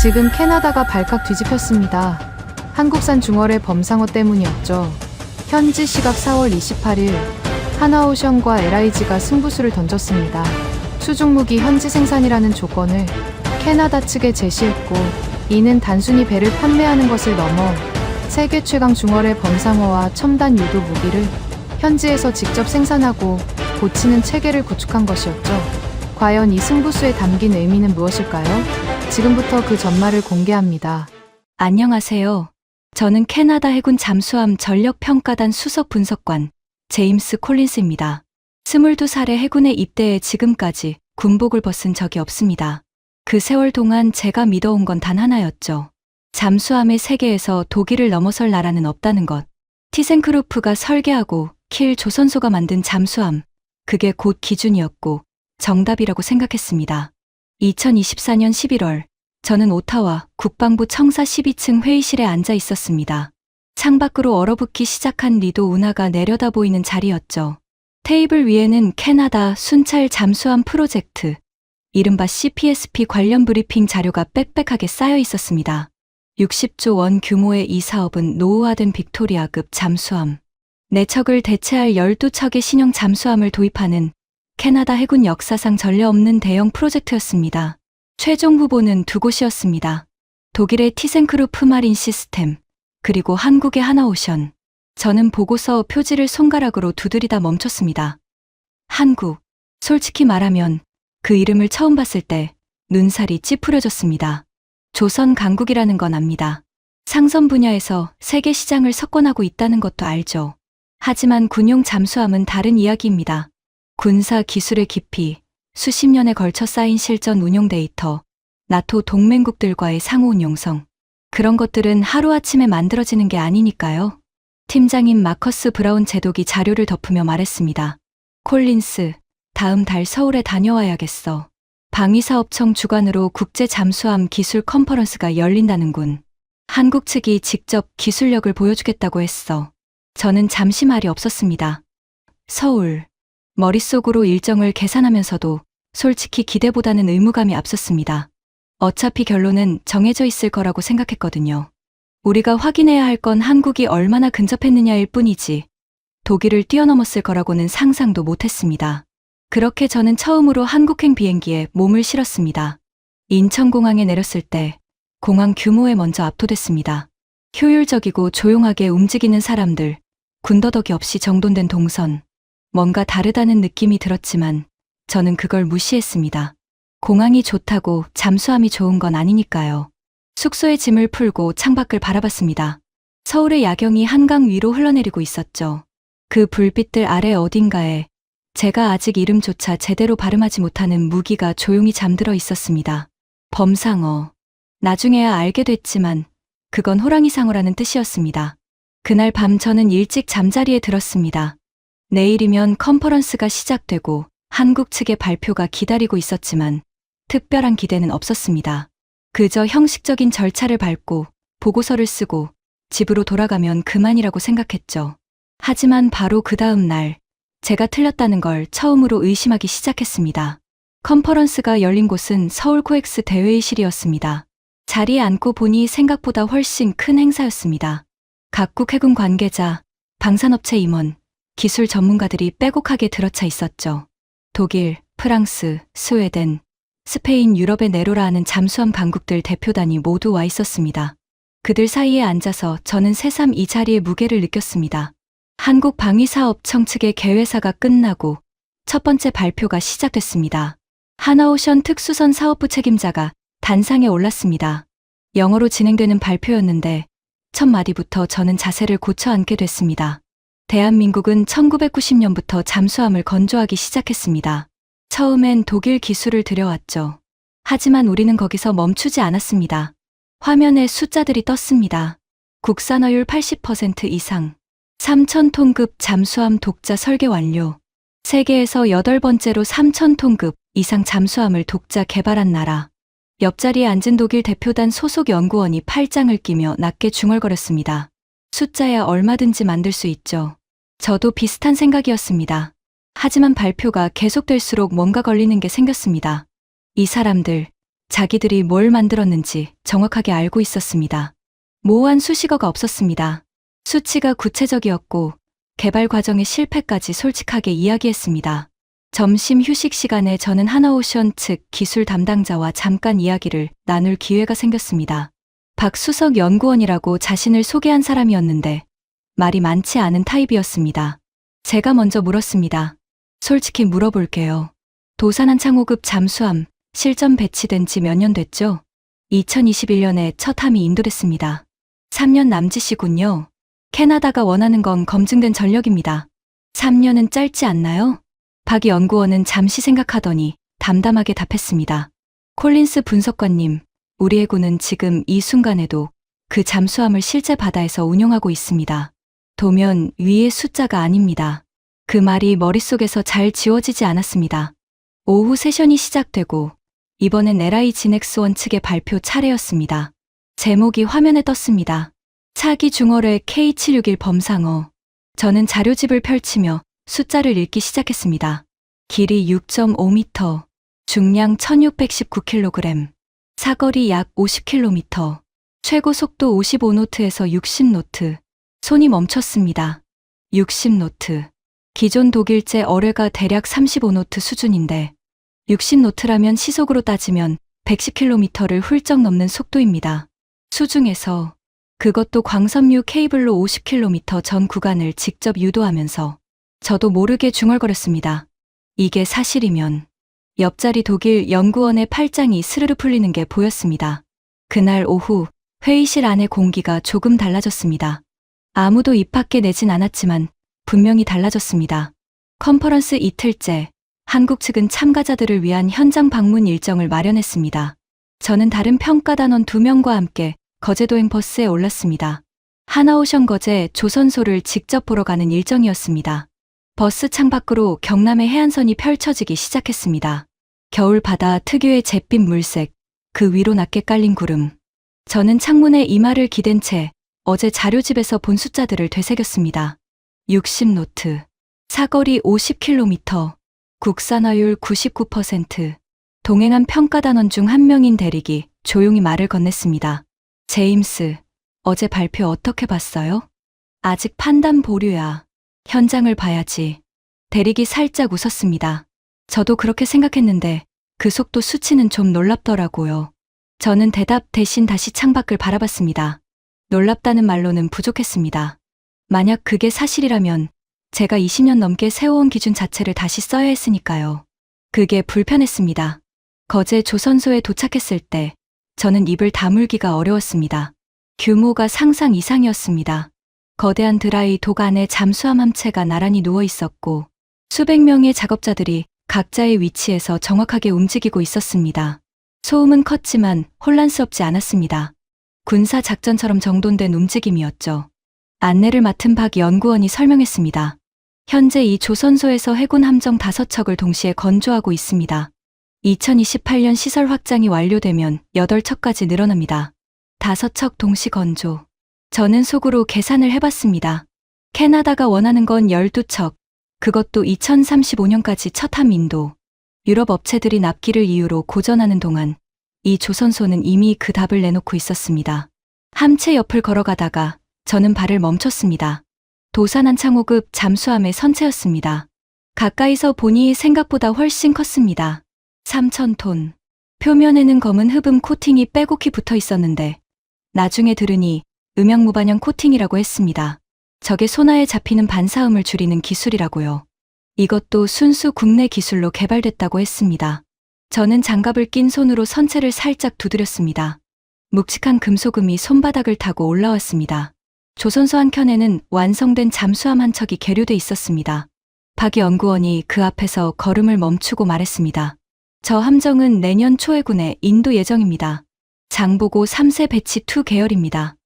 지금 캐나다가 발칵 뒤집혔습니다. 한국산 중어의 범상어 때문이었죠. 현지 시각 4월 28일 하나오션과 LIG가 승부수를 던졌습니다. 수중무기 현지 생산이라는 조건을 캐나다 측에 제시했고, 이는 단순히 배를 판매하는 것을 넘어 세계 최강 중어의 범상어와 첨단 유도 무기를 현지에서 직접 생산하고 고치는 체계를 구축한 것이었죠. 과연 이 승부수에 담긴 의미는 무엇일까요? 지금부터 그 전말을 공개합니다. 안녕하세요. 저는 캐나다 해군 잠수함 전력평가단 수석 분석관 제임스 콜린스입니다. 22살에 해군에 입대해 지금까지 군복을 벗은 적이 없습니다. 그 세월 동안 제가 믿어온 건 단 하나였죠. 잠수함의 세계에서 독일을 넘어설 나라는 없다는 것. 티센크루프가 설계하고 킬 조선소가 만든 잠수함, 그게 곧 기준이었고 정답이라고 생각했습니다. 2024년 11월, 저는 오타와 국방부 청사 12층 회의실에 앉아 있었습니다. 창밖으로 얼어붙기 시작한 리도 운하가 내려다 보이는 자리였죠. 테이블 위에는 캐나다 순찰 잠수함 프로젝트, 이른바 CPSP 관련 브리핑 자료가 빽빽하게 쌓여 있었습니다. 60조 원 규모의 이 사업은 노후화된 빅토리아급 잠수함, 4척을 대체할 12척의 신형 잠수함을 도입하는 캐나다 해군 역사상 전례 없는 대형 프로젝트였습니다. 최종 후보는 두 곳이었습니다. 독일의 티센크루프 마린 시스템, 그리고 한국의 하나오션. 저는 보고서 표지를 손가락으로 두드리다 멈췄습니다. 한국. 솔직히 말하면 그 이름을 처음 봤을 때 눈살이 찌푸려졌습니다. 조선 강국이라는 건 압니다. 상선 분야에서 세계 시장을 석권하고 있다는 것도 알죠. 하지만 군용 잠수함은 다른 이야기입니다. 군사 기술의 깊이, 수십 년에 걸쳐 쌓인 실전 운용 데이터, 나토 동맹국들과의 상호 운용성, 그런 것들은 하루아침에 만들어지는 게 아니니까요. 팀장인 마커스 브라운 제독이 자료를 덮으며 말했습니다. 콜린스, 다음 달 서울에 다녀와야겠어. 방위사업청 주관으로 국제 잠수함 기술 컨퍼런스가 열린다는군. 한국 측이 직접 기술력을 보여주겠다고 했어. 저는 잠시 말이 없었습니다. 서울. 머릿속으로 일정을 계산하면서도 솔직히 기대보다는 의무감이 앞섰습니다. 어차피 결론은 정해져 있을 거라고 생각했거든요. 우리가 확인해야 할 건 한국이 얼마나 근접했느냐일 뿐이지 독일을 뛰어넘었을 거라고는 상상도 못했습니다. 그렇게 저는 처음으로 한국행 비행기에 몸을 실었습니다. 인천공항에 내렸을 때 공항 규모에 먼저 압도됐습니다. 효율적이고 조용하게 움직이는 사람들, 군더더기 없이 정돈된 동선, 뭔가 다르다는 느낌이 들었지만 저는 그걸 무시했습니다. 공항이 좋다고 잠수함이 좋은 건 아니니까요. 숙소에 짐을 풀고 창밖을 바라봤습니다. 서울의 야경이 한강 위로 흘러내리고 있었죠. 그 불빛들 아래 어딘가에 제가 아직 이름조차 제대로 발음하지 못하는 무기가 조용히 잠들어 있었습니다. 범상어. 나중에야 알게 됐지만 그건 호랑이상어라는 뜻이었습니다. 그날 밤 저는 일찍 잠자리에 들었습니다. 내일이면 컨퍼런스가 시작되고 한국 측의 발표가 기다리고 있었지만 특별한 기대는 없었습니다. 그저 형식적인 절차를 밟고 보고서를 쓰고 집으로 돌아가면 그만이라고 생각했죠. 하지만 바로 그 다음 날 제가 틀렸다는 걸 처음으로 의심하기 시작했습니다. 컨퍼런스가 열린 곳은 서울 코엑스 대회의실이었습니다. 자리에 앉고 보니 생각보다 훨씬 큰 행사였습니다. 각국 해군 관계자, 방산업체 임원, 기술 전문가들이 빼곡하게 들어차 있었죠. 독일, 프랑스, 스웨덴, 스페인, 유럽의 네로라 하는 잠수함 강국들 대표단이 모두 와 있었습니다. 그들 사이에 앉아서 저는 새삼 이 자리의 무게를 느꼈습니다. 한국 방위사업청 측의 개회사가 끝나고 첫 번째 발표가 시작됐습니다. 하나오션 특수선 사업부 책임자가 단상에 올랐습니다. 영어로 진행되는 발표였는데 첫 마디부터 저는 자세를 고쳐 앉게 됐습니다. 대한민국은 1990년부터 잠수함을 건조하기 시작했습니다. 처음엔 독일 기술을 들여왔죠. 하지만 우리는 거기서 멈추지 않았습니다. 화면에 숫자들이 떴습니다. 국산화율 80% 이상, 3,000톤급 잠수함 독자 설계 완료. 세계에서 8번째로 3,000톤급 이상 잠수함을 독자 개발한 나라. 옆자리에 앉은 독일 대표단 소속 연구원이 팔짱을 끼며 낮게 중얼거렸습니다. 숫자야 얼마든지 만들 수 있죠. 저도 비슷한 생각이었습니다. 하지만 발표가 계속될수록 뭔가 걸리는 게 생겼습니다. 이 사람들, 자기들이 뭘 만들었는지 정확하게 알고 있었습니다. 모호한 수식어가 없었습니다. 수치가 구체적이었고 개발 과정의 실패까지 솔직하게 이야기했습니다. 점심 휴식 시간에 저는 하나오션 측 기술 담당자와 잠깐 이야기를 나눌 기회가 생겼습니다. 박수석 연구원이라고 자신을 소개한 사람이었는데 말이 많지 않은 타입이었습니다. 제가 먼저 물었습니다. 솔직히 물어볼게요. 도산한 창호급 잠수함 실전 배치된 지 몇 년 됐죠? 2021년에 첫 함이 인도됐습니다. 3년 남짓이군요. 캐나다가 원하는 건 검증된 전력입니다. 3년은 짧지 않나요? 박 연구원은 잠시 생각하더니 담담하게 답했습니다. 콜린스 분석관님, 우리 해군은 지금 이 순간에도 그 잠수함을 실제 바다에서 운용하고 있습니다. 도면 위의 숫자가 아닙니다. 그 말이 머릿속에서 잘 지워지지 않았습니다. 오후 세션이 시작되고 이번엔 LI 지넥스원 측의 발표 차례였습니다. 제목이 화면에 떴습니다. 차기 중어뢰 K761 범상어. 저는 자료집을 펼치며 숫자를 읽기 시작했습니다. 길이 6.5m, 중량 1619kg, 사거리 약 50km, 최고 속도 55노트에서 60노트. 손이 멈췄습니다. 60노트. 기존 독일제 어뢰가 대략 35노트 수준인데 60노트라면 시속으로 따지면 110km를 훌쩍 넘는 속도입니다. 수중에서 그것도 광섬유 케이블로 50km 전 구간을 직접 유도하면서 저도 모르게 중얼거렸습니다. 이게 사실이면 옆자리 독일 연구원의 팔짱이 스르르 풀리는 게 보였습니다. 그날 오후 회의실 안의 공기가 조금 달라졌습니다. 아무도 입 밖에 내진 않았지만 분명히 달라졌습니다. 컨퍼런스 이틀째, 한국 측은 참가자들을 위한 현장 방문 일정을 마련했습니다. 저는 다른 평가단원 2명과 함께 거제도행 버스에 올랐습니다. 하나오션 거제 조선소를 직접 보러 가는 일정이었습니다. 버스 창밖으로 경남의 해안선이 펼쳐지기 시작했습니다. 겨울 바다 특유의 잿빛 물색, 그 위로 낮게 깔린 구름. 저는 창문에 이마를 기댄 채 어제 자료집에서 본 숫자들을 되새겼습니다. 60노트, 사거리 50km, 국산화율 99%. 동행한 평가단원 중 한 명인 대리기 조용히 말을 건넸습니다. 제임스, 어제 발표 어떻게 봤어요? 아직 판단 보류야. 현장을 봐야지. 대리기 살짝 웃었습니다. 저도 그렇게 생각했는데 그 속도 수치는 좀 놀랍더라고요. 저는 대답 대신 다시 창밖을 바라봤습니다. 놀랍다는 말로는 부족했습니다. 만약 그게 사실이라면 제가 20년 넘게 세워온 기준 자체를 다시 써야 했으니까요. 그게 불편했습니다. 거제 조선소에 도착했을 때 저는 입을 다물기가 어려웠습니다. 규모가 상상 이상이었습니다. 거대한 드라이 독 안에 잠수함 한 채가 나란히 누워 있었고 수백 명의 작업자들이 각자의 위치에서 정확하게 움직이고 있었습니다. 소음은 컸지만 혼란스럽지 않았습니다. 군사 작전처럼 정돈된 움직임이었죠. 안내를 맡은 박 연구원이 설명했습니다. 현재 이 조선소에서 해군 함정 5척을 동시에 건조하고 있습니다. 2028년 시설 확장이 완료되면 8척까지 늘어납니다. 5척 동시 건조. 저는 속으로 계산을 해봤습니다. 캐나다가 원하는 건 12척, 그것도 2035년까지 첫 함 인도. 유럽 업체들이 납기를 이유로 고전하는 동안 이 조선소는 이미 그 답을 내놓고 있었습니다. 함체 옆을 걸어가다가 저는 발을 멈췄습니다. 도산한 창호급 잠수함의 선체였습니다. 가까이서 보니 생각보다 훨씬 컸습니다. 3,000톤. 표면에는 검은 흡음 코팅이 빼곡히 붙어 있었는데 나중에 들으니 음영무반영 코팅이라고 했습니다. 저게 소나에 잡히는 반사음을 줄이는 기술이라고요. 이것도 순수 국내 기술로 개발됐다고 했습니다. 저는 장갑을 낀 손으로 선체를 살짝 두드렸습니다. 묵직한 금속음이 손바닥을 타고 올라왔습니다. 조선소 한 켠에는 완성된 잠수함 한 척이 계류돼 있었습니다. 박 연구원이 그 앞에서 걸음을 멈추고 말했습니다. 저 함정은 내년 초해군에 인도 예정입니다. 장보고 3세 배치 2 계열입니다.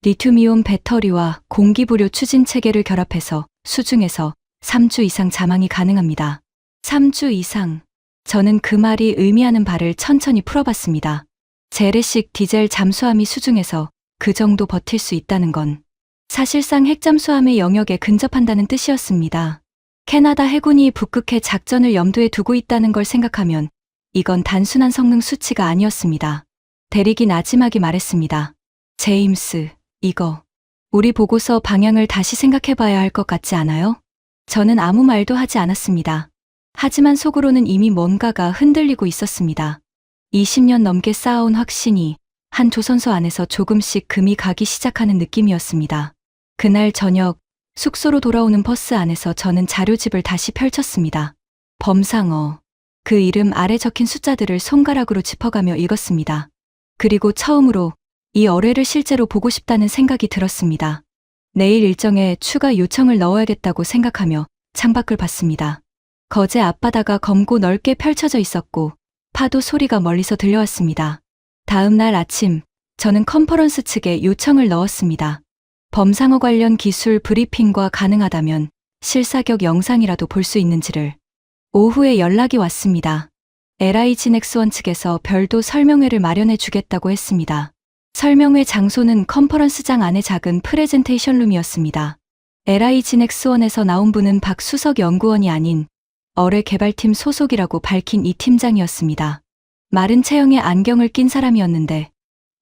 리튬이온 배터리와 공기부료 추진 체계를 결합해서 수중에서 3주 이상 잠항이 가능합니다. 3주 이상. 저는 그 말이 의미하는 바를 천천히 풀어봤습니다. 재래식 디젤 잠수함이 수중에서 그 정도 버틸 수 있다는 건 사실상 핵잠수함의 영역에 근접한다는 뜻이었습니다. 캐나다 해군이 북극해 작전을 염두에 두고 있다는 걸 생각하면 이건 단순한 성능 수치가 아니었습니다. 대리기 나지막이 말했습니다. 제임스, 이거 우리 보고서 방향을 다시 생각해봐야 할 것 같지 않아요? 저는 아무 말도 하지 않았습니다. 하지만 속으로는 이미 뭔가가 흔들리고 있었습니다. 20년 넘게 쌓아온 확신이 한 조선소 안에서 조금씩 금이 가기 시작하는 느낌이었습니다. 그날 저녁 숙소로 돌아오는 버스 안에서 저는 자료집을 다시 펼쳤습니다. 범상어. 그 이름 아래 적힌 숫자들을 손가락으로 짚어가며 읽었습니다. 그리고 처음으로 이 어뢰를 실제로 보고 싶다는 생각이 들었습니다. 내일 일정에 추가 요청을 넣어야겠다고 생각하며 창밖을 봤습니다. 거제 앞바다가 검고 넓게 펼쳐져 있었고 파도 소리가 멀리서 들려왔습니다. 다음 날 아침 저는 컨퍼런스 측에 요청을 넣었습니다. 범상어 관련 기술 브리핑과 가능하다면 실사격 영상이라도 볼 수 있는지를. 오후에 연락이 왔습니다. LIG 넥스원 측에서 별도 설명회를 마련해 주겠다고 했습니다. 설명회 장소는 컨퍼런스장 안의 작은 프레젠테이션 룸이었습니다. LIG 넥스원에서 나온 분은 박수석 연구원이 아닌 어뢰 개발팀 소속이라고 밝힌 이 팀장이었습니다. 마른 체형에 안경을 낀 사람이었는데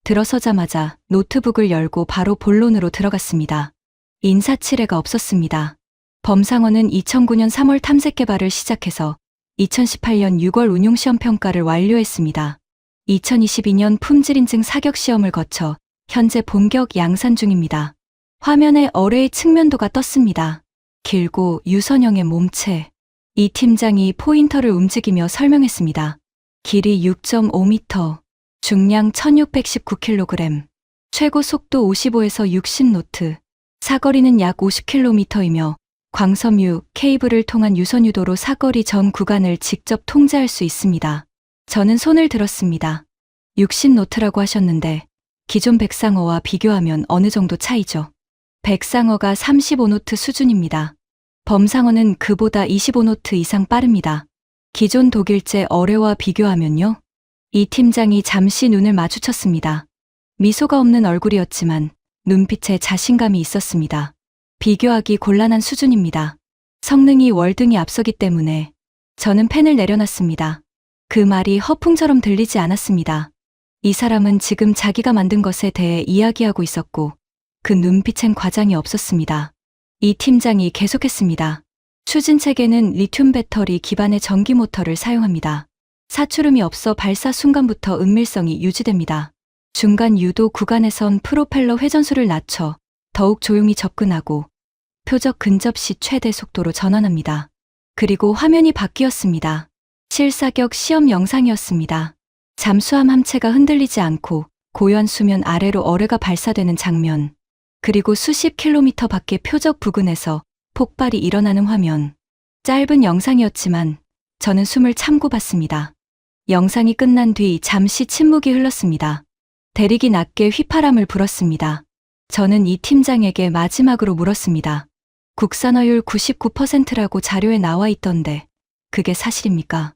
들어서자마자 노트북을 열고 바로 본론으로 들어갔습니다. 인사치레가 없었습니다. 범상어는 2009년 3월 탐색 개발을 시작해서 2018년 6월 운용시험 평가를 완료했습니다. 2022년 품질인증 사격 시험을 거쳐 현재 본격 양산 중입니다. 화면에 어뢰의 측면도가 떴습니다. 길고 유선형의 몸체. 이 팀장이 포인터를 움직이며 설명했습니다. 길이 6.5m, 중량 1619kg, 최고 속도 55에서 60노트, 사거리는 약 50km이며 광섬유, 케이블을 통한 유선 유도로 사거리 전 구간을 직접 통제할 수 있습니다. 저는 손을 들었습니다. 60노트라고 하셨는데 기존 백상어와 비교하면 어느 정도 차이죠? 백상어가 35노트 수준입니다. 범상어는 그보다 25노트 이상 빠릅니다. 기존 독일제 어뢰와 비교하면요? 이 팀장이 잠시 눈을 마주쳤습니다. 미소가 없는 얼굴이었지만 눈빛에 자신감이 있었습니다. 비교하기 곤란한 수준입니다. 성능이 월등히 앞서기 때문에 저는 펜을 내려놨습니다. 그 말이 허풍처럼 들리지 않았습니다. 이 사람은 지금 자기가 만든 것에 대해 이야기하고 있었고 그 눈빛엔 과장이 없었습니다. 이 팀장이 계속했습니다. 추진 체계는 리튬 배터리 기반의 전기 모터를 사용합니다. 사출음이 없어 발사 순간부터 은밀성이 유지됩니다. 중간 유도 구간에선 프로펠러 회전수를 낮춰 더욱 조용히 접근하고 표적 근접 시 최대 속도로 전환합니다. 그리고 화면이 바뀌었습니다. 실사격 시험 영상이었습니다. 잠수함 함체가 흔들리지 않고 고요한 수면 아래로 어뢰가 발사되는 장면, 그리고 수십 킬로미터 밖의 표적 부근에서 폭발이 일어나는 화면. 짧은 영상이었지만 저는 숨을 참고 봤습니다. 영상이 끝난 뒤 잠시 침묵이 흘렀습니다. 대리기 낮게 휘파람을 불었습니다. 저는 이 팀장에게 마지막으로 물었습니다. 국산화율 99%라고 자료에 나와 있던데 그게 사실입니까?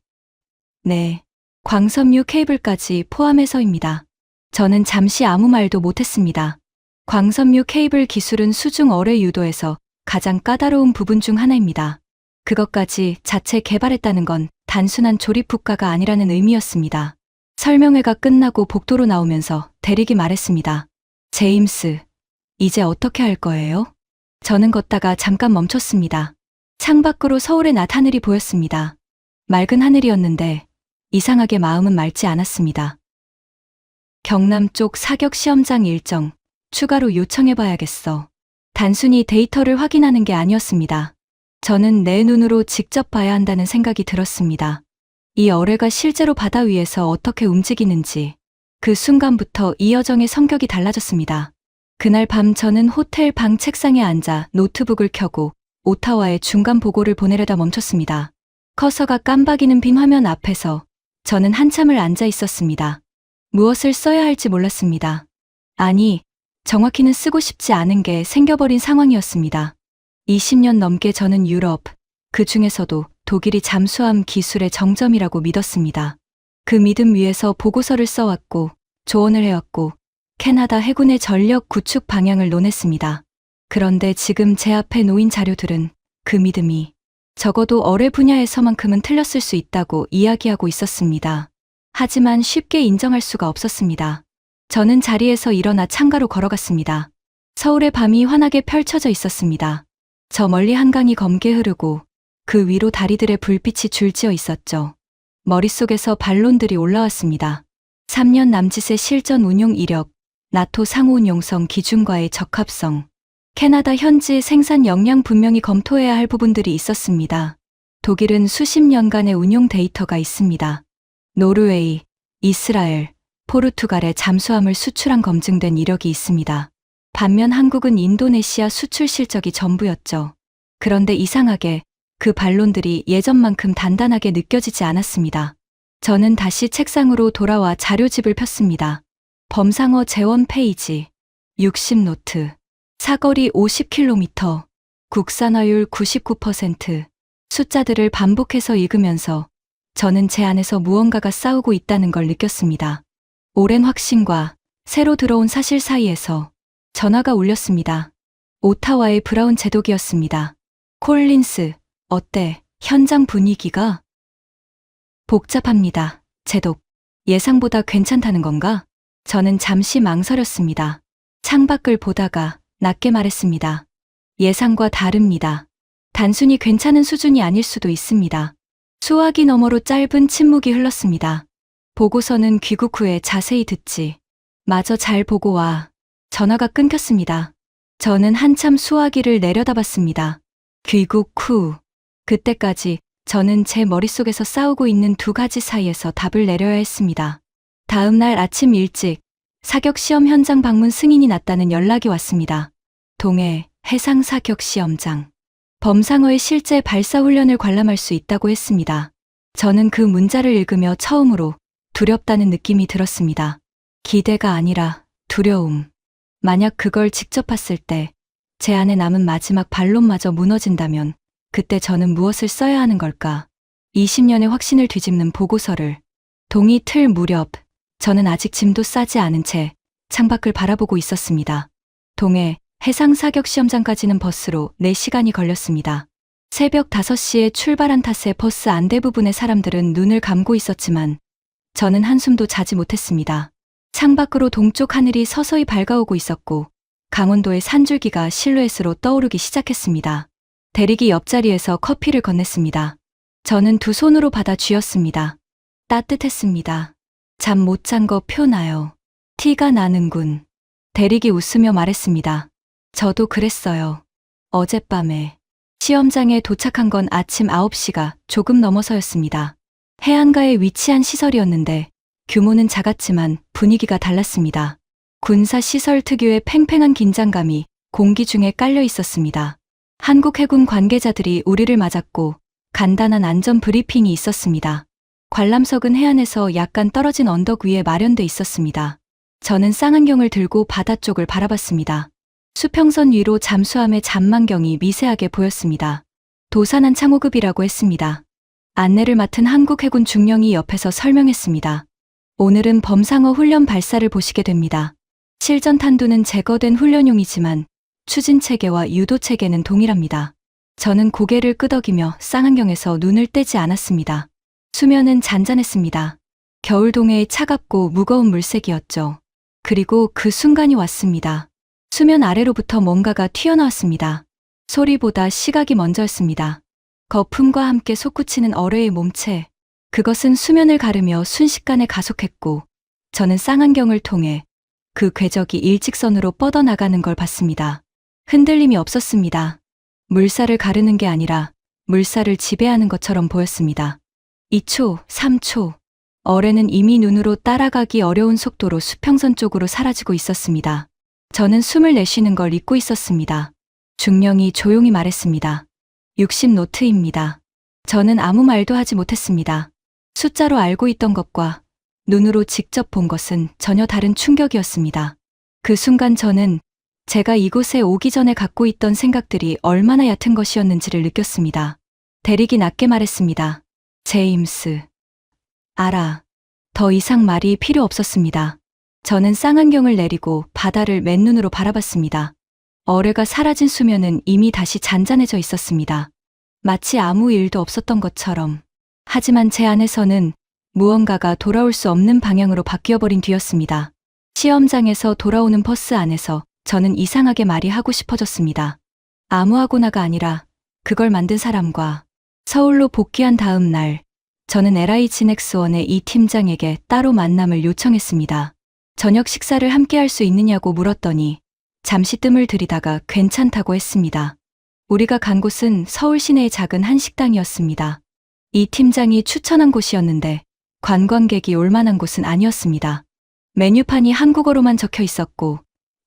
네. 광섬유 케이블까지 포함해서입니다. 저는 잠시 아무 말도 못했습니다. 광섬유 케이블 기술은 수중 어뢰 유도에서 가장 까다로운 부분 중 하나입니다. 그것까지 자체 개발했다는 건 단순한 조립 국가가 아니라는 의미였습니다. 설명회가 끝나고 복도로 나오면서 대리기 말했습니다. 제임스, 이제 어떻게 할 거예요? 저는 걷다가 잠깐 멈췄습니다. 창밖으로 서울의 낮 하늘이 보였습니다. 맑은 하늘이었는데 이상하게 마음은 맑지 않았습니다. 경남 쪽 사격 시험장 일정 추가로 요청해봐야겠어. 단순히 데이터를 확인하는 게 아니었습니다. 저는 내 눈으로 직접 봐야 한다는 생각이 들었습니다. 이 어뢰가 실제로 바다 위에서 어떻게 움직이는지. 그 순간부터 이 여정의 성격이 달라졌습니다. 그날 밤 저는 호텔 방 책상에 앉아 노트북을 켜고 오타와의 중간 보고를 보내려다 멈췄습니다. 커서가 깜박이는 빈 화면 앞에서 저는 한참을 앉아 있었습니다. 무엇을 써야 할지 몰랐습니다. 아니, 정확히는 쓰고 싶지 않은 게 생겨버린 상황이었습니다. 20년 넘게 저는 유럽, 그 중에서도 독일이 잠수함 기술의 정점이라고 믿었습니다. 그 믿음 위에서 보고서를 써왔고 조언을 해왔고 캐나다 해군의 전력 구축 방향을 논했습니다. 그런데 지금 제 앞에 놓인 자료들은 그 믿음이 적어도 어뢰 분야에서만큼은 틀렸을 수 있다고 이야기하고 있었습니다. 하지만 쉽게 인정할 수가 없었습니다. 저는 자리에서 일어나 창가로 걸어갔습니다. 서울의 밤이 환하게 펼쳐져 있었습니다. 저 멀리 한강이 검게 흐르고 그 위로 다리들의 불빛이 줄지어 있었죠. 머릿속에서 반론들이 올라왔습니다. 3년 남짓의 실전 운용 이력, 나토 상호운 용성 기준과의 적합성, 캐나다 현지 생산 역량 분명히 검토해야 할 부분들이 있었습니다. 독일은 수십 년간의 운용 데이터가 있습니다. 노르웨이, 이스라엘, 포르투갈에 잠수함을 수출한 검증된 이력이 있습니다. 반면 한국은 인도네시아 수출 실적이 전부였죠. 그런데 이상하게 그 반론들이 예전만큼 단단하게 느껴지지 않았습니다. 저는 다시 책상으로 돌아와 자료집을 폈습니다. 범상어 재원 페이지, 60노트, 사거리 50km, 국산화율 99%, 숫자들을 반복해서 읽으면서 저는 제 안에서 무언가가 싸우고 있다는 걸 느꼈습니다. 오랜 확신과 새로 들어온 사실 사이에서 전화가 울렸습니다. 오타와의 브라운 제독이었습니다. 콜린스, 어때? 현장 분위기가? 복잡합니다. 제독. 예상보다 괜찮다는 건가? 저는 잠시 망설였습니다. 창밖을 보다가 낮게 말했습니다. 예상과 다릅니다. 단순히 괜찮은 수준이 아닐 수도 있습니다. 수화기 너머로 짧은 침묵이 흘렀습니다. 보고서는 귀국 후에 자세히 듣지. 마저 잘 보고 와. 전화가 끊겼습니다. 저는 한참 수화기를 내려다봤습니다. 귀국 후. 그때까지 저는 제 머릿속에서 싸우고 있는 두 가지 사이에서 답을 내려야 했습니다. 다음 날 아침 일찍 사격 시험 현장 방문 승인이 났다는 연락이 왔습니다. 동해 해상 사격 시험장. 범상어의 실제 발사 훈련을 관람할 수 있다고 했습니다. 저는 그 문자를 읽으며 처음으로 두렵다는 느낌이 들었습니다. 기대가 아니라 두려움. 만약 그걸 직접 봤을 때 제 안에 남은 마지막 반론마저 무너진다면 그때 저는 무엇을 써야 하는 걸까? 20년의 확신을 뒤집는 보고서를. 동이 틀 무렵 저는 아직 짐도 싸지 않은 채 창밖을 바라보고 있었습니다. 동해 해상 사격 시험장까지는 버스로 4시간이 걸렸습니다. 새벽 5시에 출발한 탓에 버스 안대 부분의 사람들은 눈을 감고 있었지만 저는 한숨도 자지 못했습니다. 창밖으로 동쪽 하늘이 서서히 밝아오고 있었고 강원도의 산줄기가 실루엣으로 떠오르기 시작했습니다. 대리기 옆자리에서 커피를 건넸습니다. 저는 두 손으로 받아 쥐었습니다. 따뜻했습니다. 잠 못 잔 거 표나요. 티가 나는군. 대리기 웃으며 말했습니다. 저도 그랬어요. 어젯밤에. 시험장에 도착한 건 아침 9시가 조금 넘어서였습니다. 해안가에 위치한 시설이었는데 규모는 작았지만 분위기가 달랐습니다. 군사시설 특유의 팽팽한 긴장감이 공기 중에 깔려 있었습니다. 한국 해군 관계자들이 우리를 맞았고 간단한 안전 브리핑이 있었습니다. 관람석은 해안에서 약간 떨어진 언덕 위에 마련돼 있었습니다. 저는 쌍안경을 들고 바다 쪽을 바라봤습니다. 수평선 위로 잠수함의 잔망경이 미세하게 보였습니다. 도산한 창호급이라고 했습니다. 안내를 맡은 한국 해군 중령이 옆에서 설명했습니다. 오늘은 범상어 훈련 발사를 보시게 됩니다. 실전 탄두는 제거된 훈련용이지만 추진 체계와 유도 체계는 동일합니다. 저는 고개를 끄덕이며 쌍안경에서 눈을 떼지 않았습니다. 수면은 잔잔했습니다. 겨울 동해의 차갑고 무거운 물색이었죠. 그리고 그 순간이 왔습니다. 수면 아래로부터 뭔가가 튀어나왔습니다. 소리보다 시각이 먼저였습니다. 거품과 함께 솟구치는 어뢰의 몸체. 그것은 수면을 가르며 순식간에 가속했고 저는 쌍안경을 통해 그 궤적이 일직선으로 뻗어나가는 걸 봤습니다. 흔들림이 없었습니다. 물살을 가르는 게 아니라 물살을 지배하는 것처럼 보였습니다. 2초, 3초. 어뢰는 이미 눈으로 따라가기 어려운 속도로 수평선 쪽으로 사라지고 있었습니다. 저는 숨을 내쉬는 걸 잊고 있었습니다. 중령이 조용히 말했습니다. 60노트입니다. 저는 아무 말도 하지 못했습니다. 숫자로 알고 있던 것과 눈으로 직접 본 것은 전혀 다른 충격이었습니다. 그 순간 저는 제가 이곳에 오기 전에 갖고 있던 생각들이 얼마나 얕은 것이었는지를 느꼈습니다. 대리기 낮게 말했습니다. 제임스. 알아. 더 이상 말이 필요 없었습니다. 저는 쌍안경을 내리고 바다를 맨눈으로 바라봤습니다. 어뢰가 사라진 수면은 이미 다시 잔잔해져 있었습니다. 마치 아무 일도 없었던 것처럼. 하지만 제 안에서는 무언가가 돌아올 수 없는 방향으로 바뀌어버린 뒤였습니다. 시험장에서 돌아오는 버스 안에서 저는 이상하게 말이 하고 싶어졌습니다. 아무하고나가 아니라 그걸 만든 사람과. 서울로 복귀한 다음 날, 저는 LIG 넥스원의 이 팀장에게 따로 만남을 요청했습니다. 저녁 식사를 함께 할 수 있느냐고 물었더니 잠시 뜸을 들이다가 괜찮다고 했습니다. 우리가 간 곳은 서울 시내의 작은 한식당이었습니다. 이 팀장이 추천한 곳이었는데 관광객이 올 만한 곳은 아니었습니다. 메뉴판이 한국어로만 적혀 있었고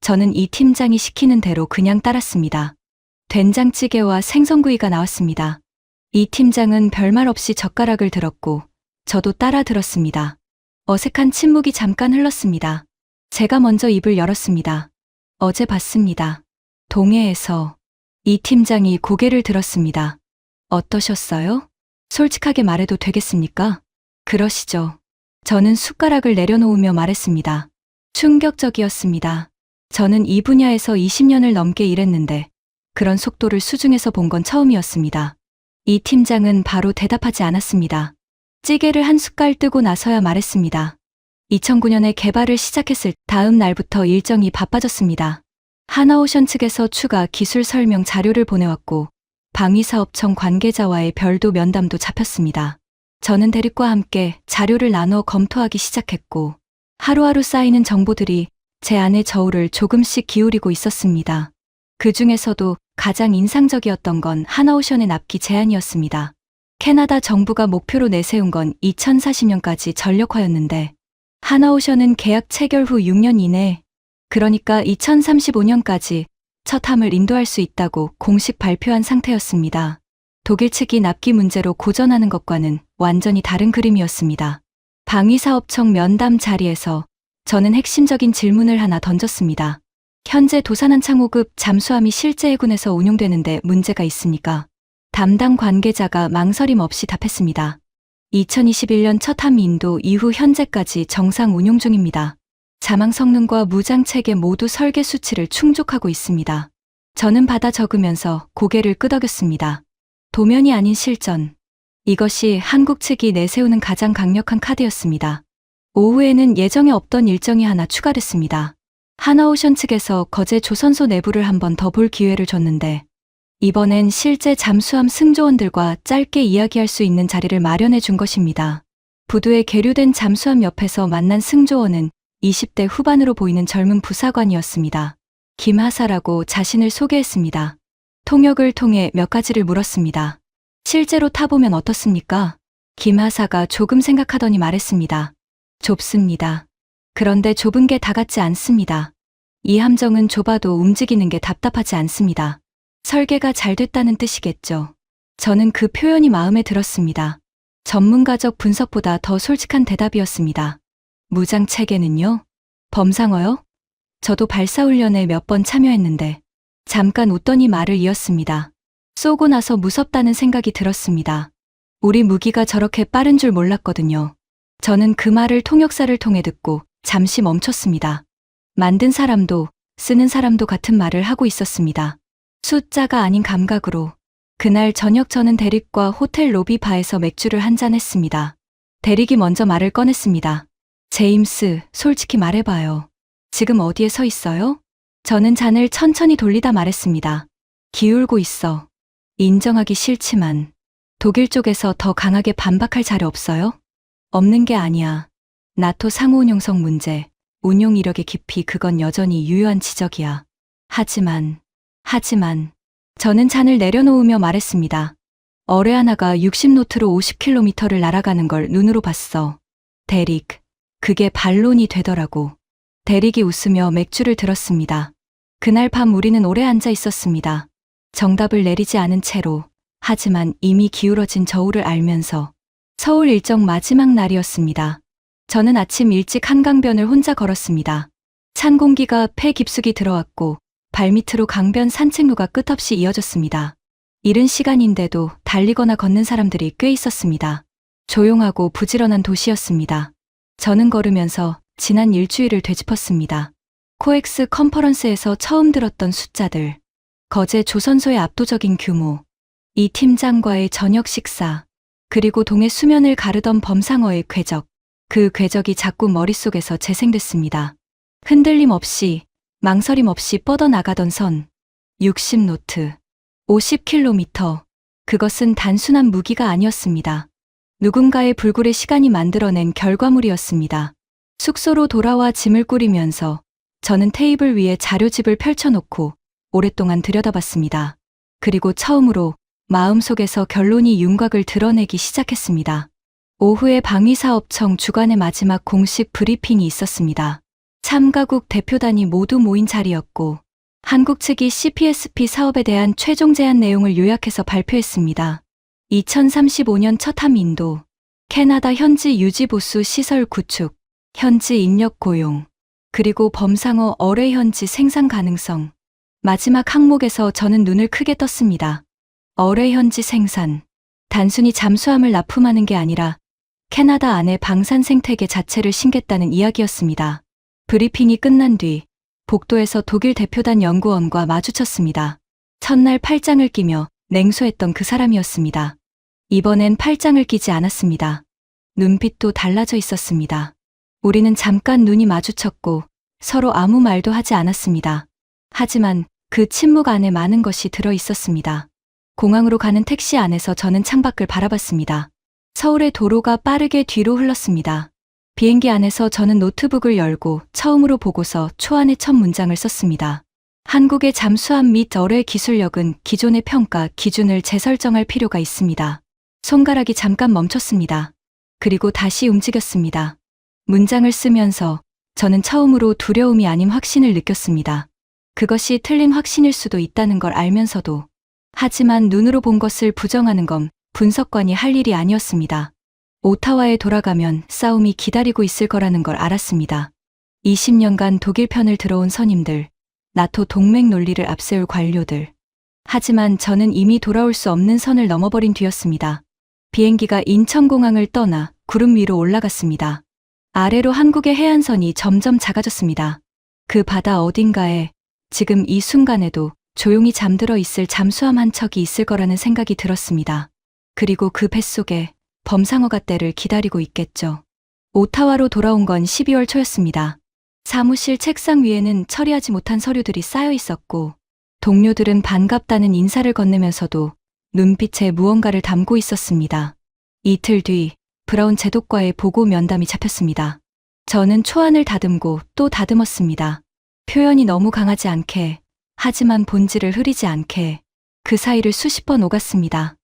저는 이 팀장이 시키는 대로 그냥 따랐습니다. 된장찌개와 생선구이가 나왔습니다. 이 팀장은 별말 없이 젓가락을 들었고 저도 따라 들었습니다. 어색한 침묵이 잠깐 흘렀습니다. 제가 먼저 입을 열었습니다. 어제 봤습니다. 동해에서. 이 팀장이 고개를 들었습니다. 어떠셨어요? 솔직하게 말해도 되겠습니까? 그러시죠. 저는 숟가락을 내려놓으며 말했습니다. 충격적이었습니다. 저는 이 분야에서 20년을 넘게 일했는데 그런 속도를 수중에서 본 건 처음이었습니다. 이 팀장은 바로 대답하지 않았습니다. 찌개를 한 숟갈 뜨고 나서야 말했습니다. 2009년에 개발을 시작했을 다음 날부터 일정이 바빠졌습니다. 하나오션 측에서 추가 기술 설명 자료를 보내왔고 방위사업청 관계자와의 별도 면담도 잡혔습니다. 저는 대립과 함께 자료를 나눠 검토하기 시작했고 하루하루 쌓이는 정보들이 제 안의 저울을 조금씩 기울이고 있었습니다. 그 중에서도 가장 인상적이었던 건 하나오션의 납기 제한이었습니다. 캐나다 정부가 목표로 내세운 건 2040년까지 전력화였는데 하나오션은 계약 체결 후 6년 이내, 그러니까 2035년까지 첫 함을 인도할 수 있다고 공식 발표한 상태였습니다. 독일 측이 납기 문제로 고전하는 것과는 완전히 다른 그림이었습니다. 방위사업청 면담 자리에서 저는 핵심적인 질문을 하나 던졌습니다. 현재 도산한 호급 잠수함이 실제 해군에서 운용되는데 문제가 있습니까? 담당 관계자가 망설임 없이 답했습니다. 2021년 첫 함 인도 이후 현재까지 정상 운용 중입니다. 자망 성능과 무장 체계 모두 설계 수치를 충족하고 있습니다. 저는 받아 적으면서 고개를 끄덕였습니다. 도면이 아닌 실전. 이것이 한국 측이 내세우는 가장 강력한 카드였습니다. 오후에는 예정에 없던 일정이 하나 추가됐습니다. 하나오션 측에서 거제 조선소 내부를 한 번 더 볼 기회를 줬는데 이번엔 실제 잠수함 승조원들과 짧게 이야기할 수 있는 자리를 마련해 준 것입니다. 부두에 계류된 잠수함 옆에서 만난 승조원은 20대 후반으로 보이는 젊은 부사관이었습니다. 김하사라고 자신을 소개했습니다. 통역을 통해 몇 가지를 물었습니다. 실제로 타보면 어떻습니까? 김하사가 조금 생각하더니 말했습니다. 좁습니다. 그런데 좁은 게 다 같지 않습니다. 이 함정은 좁아도 움직이는 게 답답하지 않습니다. 설계가 잘 됐다는 뜻이겠죠. 저는 그 표현이 마음에 들었습니다. 전문가적 분석보다 더 솔직한 대답이었습니다. 무장 체계는요? 범상어요? 저도 발사훈련에 몇 번 참여했는데 잠깐 웃더니 말을 이었습니다. 쏘고 나서 무섭다는 생각이 들었습니다. 우리 무기가 저렇게 빠른 줄 몰랐거든요. 저는 그 말을 통역사를 통해 듣고 잠시 멈췄습니다. 만든 사람도 쓰는 사람도 같은 말을 하고 있었습니다. 숫자가 아닌 감각으로. 그날 저녁 저는 대릭과 호텔 로비 바에서 맥주를 한잔 했습니다. 대릭이 먼저 말을 꺼냈습니다. 제임스, 솔직히 말해봐요. 지금 어디에 서 있어요? 저는 잔을 천천히 돌리다 말했습니다. 기울고 있어. 인정하기 싫지만 독일 쪽에서 더 강하게 반박할 자료 없어요? 없는 게 아니야. 나토 상호운용성 문제, 운용 이력의 깊이 그건 여전히 유효한 지적이야. 하지만 저는 잔을 내려놓으며 말했습니다. 어뢰 하나가 60노트로 50km를 날아가는 걸 눈으로 봤어. 대릭, 그게 반론이 되더라고. 대릭이 웃으며 맥주를 들었습니다. 그날 밤 우리는 오래 앉아 있었습니다. 정답을 내리지 않은 채로, 하지만 이미 기울어진 저울을 알면서. 서울 일정 마지막 날이었습니다. 저는 아침 일찍 한강변을 혼자 걸었습니다. 찬 공기가 폐 깊숙이 들어왔고 발밑으로 강변 산책로가 끝없이 이어졌습니다. 이른 시간인데도 달리거나 걷는 사람들이 꽤 있었습니다. 조용하고 부지런한 도시였습니다. 저는 걸으면서 지난 일주일을 되짚었습니다. 코엑스 컨퍼런스에서 처음 들었던 숫자들, 거제 조선소의 압도적인 규모, 이 팀장과의 저녁 식사, 그리고 동해 수면을 가르던 범상어의 궤적, 그 궤적이 자꾸 머릿속에서 재생됐습니다. 흔들림 없이, 망설임 없이 뻗어나가던 선, 60노트, 50km, 그것은 단순한 무기가 아니었습니다. 누군가의 불굴의 시간이 만들어낸 결과물이었습니다. 숙소로 돌아와 짐을 꾸리면서 저는 테이블 위에 자료집을 펼쳐놓고 오랫동안 들여다봤습니다. 그리고 처음으로 마음속에서 결론이 윤곽을 드러내기 시작했습니다. 오후에 방위사업청 주관의 마지막 공식 브리핑이 있었습니다. 참가국 대표단이 모두 모인 자리였고 한국 측이 CPSP 사업에 대한 최종 제안 내용을 요약해서 발표했습니다. 2035년 첫 함인도, 캐나다 현지 유지보수 시설 구축, 현지 인력 고용, 그리고 범상어 어뢰 현지 생산 가능성. 마지막 항목에서 저는 눈을 크게 떴습니다. 어뢰 현지 생산. 단순히 잠수함을 납품하는 게 아니라 캐나다 안에 방산 생태계 자체를 심겠다는 이야기였습니다. 브리핑이 끝난 뒤 복도에서 독일 대표단 연구원과 마주쳤습니다. 첫날 팔짱을 끼며 냉소했던 그 사람이었습니다. 이번엔 팔짱을 끼지 않았습니다. 눈빛도 달라져 있었습니다. 우리는 잠깐 눈이 마주쳤고 서로 아무 말도 하지 않았습니다. 하지만 그 침묵 안에 많은 것이 들어 있었습니다. 공항으로 가는 택시 안에서 저는 창밖을 바라봤습니다. 서울의 도로가 빠르게 뒤로 흘렀습니다. 비행기 안에서 저는 노트북을 열고 처음으로 보고서 초안의 첫 문장을 썼습니다. 한국의 잠수함 및 어뢰 기술력은 기존의 평가 기준을 재설정할 필요가 있습니다. 손가락이 잠깐 멈췄습니다. 그리고 다시 움직였습니다. 문장을 쓰면서 저는 처음으로 두려움이 아닌 확신을 느꼈습니다. 그것이 틀린 확신일 수도 있다는 걸 알면서도, 하지만 눈으로 본 것을 부정하는 건 분석관이 할 일이 아니었습니다. 오타와에 돌아가면 싸움이 기다리고 있을 거라는 걸 알았습니다. 20년간 독일 편을 들어온 선임들, 나토 동맹 논리를 앞세울 관료들. 하지만 저는 이미 돌아올 수 없는 선을 넘어버린 뒤였습니다. 비행기가 인천공항을 떠나 구름 위로 올라갔습니다. 아래로 한국의 해안선이 점점 작아졌습니다. 그 바다 어딘가에 지금 이 순간에도 조용히 잠들어 있을 잠수함 한 척이 있을 거라는 생각이 들었습니다. 그리고 그 뱃속에 범상어가 때를 기다리고 있겠죠. 오타와로 돌아온 건 12월 초였습니다. 사무실 책상 위에는 처리하지 못한 서류들이 쌓여 있었고 동료들은 반갑다는 인사를 건네면서도 눈빛에 무언가를 담고 있었습니다. 이틀 뒤 브라운 제독과의 보고 면담이 잡혔습니다. 저는 초안을 다듬고 또 다듬었습니다. 표현이 너무 강하지 않게, 하지만 본질을 흐리지 않게. 그 사이를 수십 번 오갔습니다.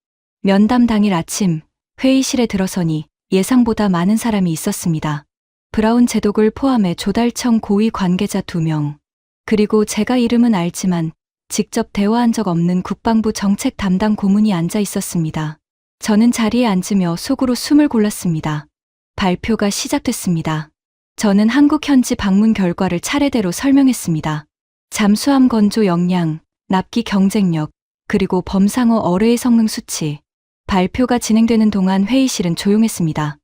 면담 당일 아침 회의실에 들어서니 예상보다 많은 사람이 있었습니다. 브라운 제독을 포함해 조달청 고위 관계자 2명, 그리고 제가 이름은 알지만 직접 대화한 적 없는 국방부 정책 담당 고문이 앉아 있었습니다. 저는 자리에 앉으며 속으로 숨을 골랐습니다. 발표가 시작됐습니다. 저는 한국 현지 방문 결과를 차례대로 설명했습니다. 잠수함 건조 역량, 납기 경쟁력, 그리고 범상어 어뢰의 성능 수치. 발표가 진행되는 동안 회의실은 조용했습니다.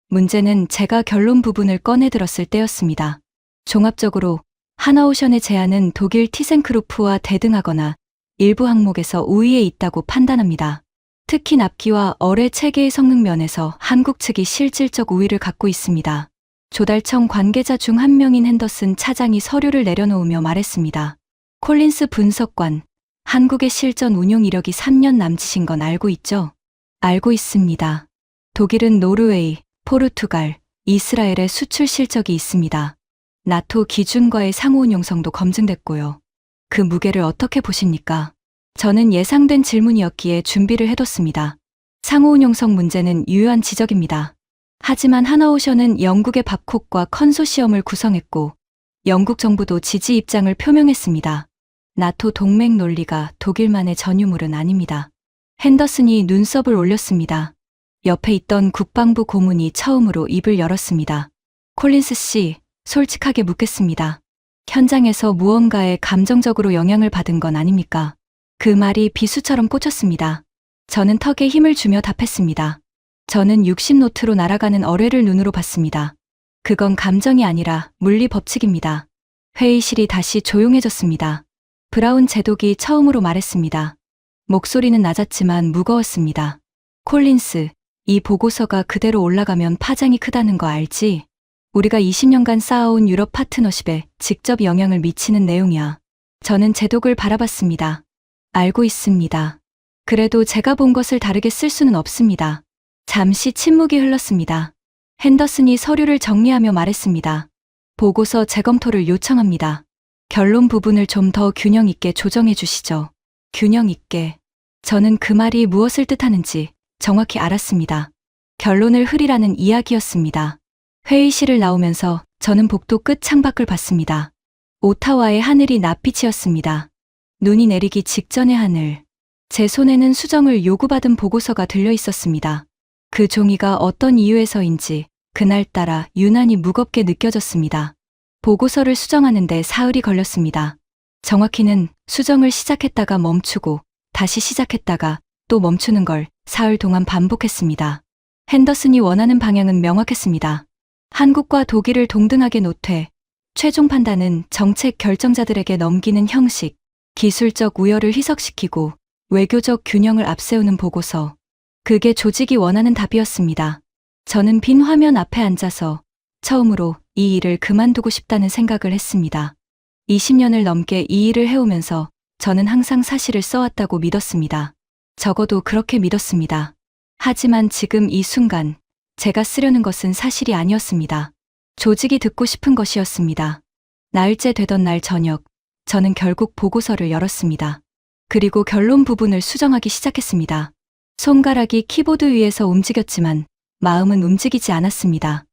문제는 제가 결론 부분을 꺼내들었을 때였습니다. 종합적으로 하나오션의 제안은 독일 티센크루프와 대등하거나 일부 항목에서 우위에 있다고 판단합니다. 특히 납기와 어뢰 체계의 성능 면에서 한국 측이 실질적 우위를 갖고 있습니다. 조달청 관계자 중 한 명인 핸더슨 차장이 서류를 내려놓으며 말했습니다. 콜린스 분석관, 한국의 실전 운용 이력이 3년 남짓인 건 알고 있죠? 알고 있습니다. 독일은 노르웨이, 포르투갈, 이스라엘의 수출 실적이 있습니다. 나토 기준과의 상호운용성도 검증됐고요. 그 무게를 어떻게 보십니까? 저는 예상된 질문이었기에 준비를 해뒀습니다. 상호운용성 문제는 유효한 지적입니다. 하지만 하나오션은 영국의 밥콕과 컨소시엄을 구성했고 영국 정부도 지지 입장을 표명했습니다. 나토 동맹 논리가 독일만의 전유물은 아닙니다. 핸더슨이 눈썹을 올렸습니다. 옆에 있던 국방부 고문이 처음으로 입을 열었습니다. 콜린스 씨, 솔직하게 묻겠습니다. 현장에서 무언가에 감정적으로 영향을 받은 건 아닙니까? 그 말이 비수처럼 꽂혔습니다. 저는 턱에 힘을 주며 답했습니다. 저는 60노트로 날아가는 어뢰를 눈으로 봤습니다. 그건 감정이 아니라 물리 법칙입니다. 회의실이 다시 조용해졌습니다. 브라운 제독이 처음으로 말했습니다. 목소리는 낮았지만 무거웠습니다. 콜린스, 이 보고서가 그대로 올라가면 파장이 크다는 거 알지? 우리가 20년간 쌓아온 유럽 파트너십에 직접 영향을 미치는 내용이야. 저는 제독을 바라봤습니다. 알고 있습니다. 그래도 제가 본 것을 다르게 쓸 수는 없습니다. 잠시 침묵이 흘렀습니다. 핸더슨이 서류를 정리하며 말했습니다. 보고서 재검토를 요청합니다. 결론 부분을 좀 더 균형 있게 조정해 주시죠. 균형 있게. 저는 그 말이 무엇을 뜻하는지 정확히 알았습니다. 결론을 흐리라는 이야기였습니다. 회의실을 나오면서 저는 복도 끝 창밖을 봤습니다. 오타와의 하늘이 낯빛이었습니다. 눈이 내리기 직전의 하늘. 제 손에는 수정을 요구받은 보고서가 들려 있었습니다. 그 종이가 어떤 이유에서인지 그날따라 유난히 무겁게 느껴졌습니다. 보고서를 수정하는데 사흘이 걸렸습니다. 정확히는 수정을 시작했다가 멈추고 다시 시작했다가 또 멈추는 걸 사흘 동안 반복했습니다. 핸더슨이 원하는 방향은 명확했습니다. 한국과 독일을 동등하게 놓되 최종 판단은 정책 결정자들에게 넘기는 형식, 기술적 우열을 희석시키고 외교적 균형을 앞세우는 보고서. 그게 조직이 원하는 답이었습니다. 저는 빈 화면 앞에 앉아서 처음으로 이 일을 그만두고 싶다는 생각을 했습니다. 20년을 넘게 이 일을 해오면서 저는 항상 사실을 써왔다고 믿었습니다. 적어도 그렇게 믿었습니다. 하지만 지금 이 순간 제가 쓰려는 것은 사실이 아니었습니다. 조직이 듣고 싶은 것이었습니다. 나흘째 되던 날 저녁, 저는 결국 보고서를 열었습니다. 그리고 결론 부분을 수정하기 시작했습니다. 손가락이 키보드 위에서 움직였지만 마음은 움직이지 않았습니다.